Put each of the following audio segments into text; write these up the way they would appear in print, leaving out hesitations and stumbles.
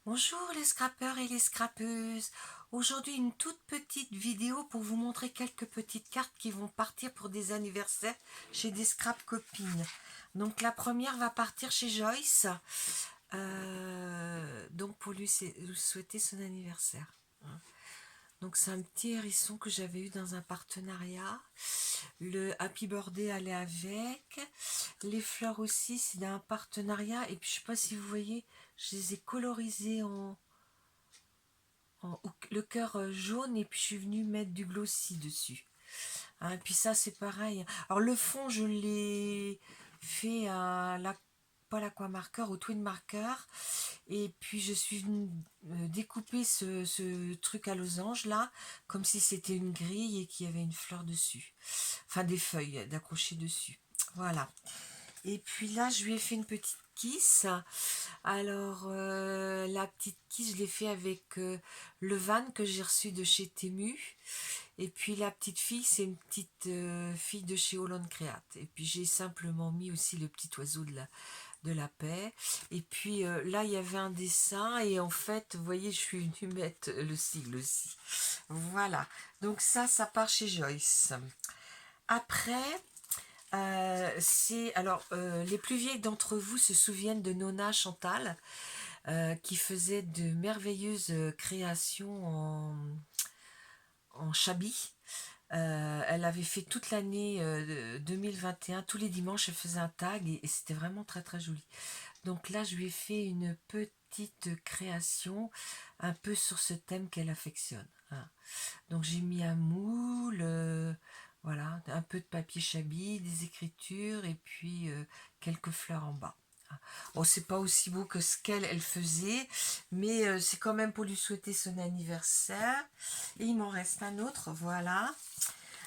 Bonjour les scrapeurs et les scrapeuses. Aujourd'hui une toute petite vidéo pour vous montrer quelques petites cartes qui vont partir pour des anniversaires chez des scrap copines. Donc la première va partir chez Joyce, donc pour lui souhaiter son anniversaire. Donc c'est un petit hérisson que j'avais eu dans un partenariat. Le Happy Birthday allait avec. Les fleurs aussi, c'est d'un partenariat. Et puis je sais pas si vous voyez, je les ai colorisées le cœur jaune et puis je suis venue mettre du glossy dessus. Hein, et puis ça c'est pareil. Alors le fond je l'ai fait à la pas l'aquamarqueur, au twin marker. Et puis je suis venue découper ce truc à losange là, comme si c'était une grille et qu'il y avait une fleur dessus. Enfin des feuilles d'accrocher dessus. Voilà. Et puis là, je lui ai fait une petite kiss. Alors, la petite kiss, je l'ai fait avec le van que j'ai reçu de chez Temu. Et puis la petite fille, c'est une petite fille de chez Holland Create. Et puis j'ai simplement mis aussi le petit oiseau de la paix. Et puis là, il y avait un dessin. Et en fait, vous voyez, je suis venue mettre le sigle aussi. Voilà. Donc ça part chez Joyce. Après, les plus vieilles d'entre vous se souviennent de Nona Chantal, qui faisait de merveilleuses créations en chabi. Elle avait fait toute l'année 2021, tous les dimanches, elle faisait un tag et c'était vraiment très très joli. Donc là, je lui ai fait une petite création un peu sur ce thème qu'elle affectionne, hein. Donc j'ai mis un moule, voilà, un peu de papier chabi, des écritures et puis quelques fleurs en bas. Bon, c'est pas aussi beau que ce qu'elle faisait, mais c'est quand même pour lui souhaiter son anniversaire. Et il m'en reste un autre, voilà.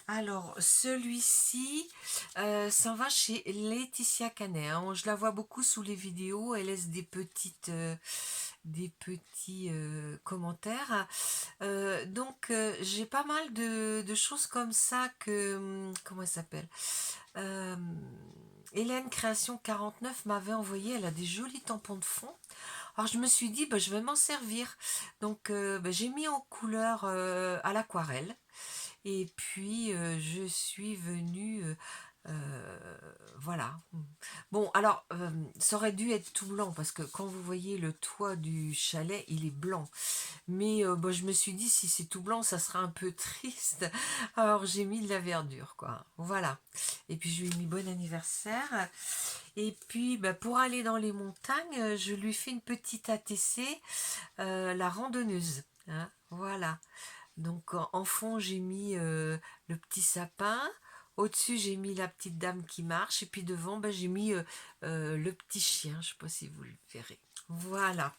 Alors, celui-ci s'en va chez Laetitia Canet, hein. Je la vois beaucoup sous les vidéos. Elle laisse des petits commentaires. J'ai pas mal de choses comme ça que... Comment elle s'appelle euh, Hélène Création 49 m'avait envoyé. Elle a des jolis tampons de fond. Alors je me suis dit, bah, je vais m'en servir. Donc j'ai mis en couleur à l'aquarelle. Et puis je suis venue, voilà. Bon, alors ça aurait dû être tout blanc parce que quand vous voyez le toit du chalet, il est blanc. Mais bah, je me suis dit, si c'est tout blanc, ça sera un peu triste. Alors j'ai mis de la verdure, quoi. Voilà. Et puis je lui ai mis bon anniversaire. Et puis bah, pour aller dans les montagnes, je lui fais une petite ATC, la randonneuse, hein. Voilà. Donc en fond, j'ai mis le petit sapin. Au-dessus, j'ai mis la petite dame qui marche. Et puis devant, ben, j'ai mis le petit chien. Je ne sais pas si vous le verrez. Voilà.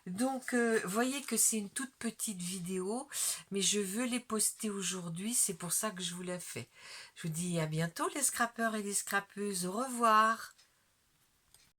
Donc, voyez que c'est une toute petite vidéo, mais je veux les poster aujourd'hui. C'est pour ça que je vous la fais. Je vous dis à bientôt les scrappeurs et les scrapeuses. Au revoir.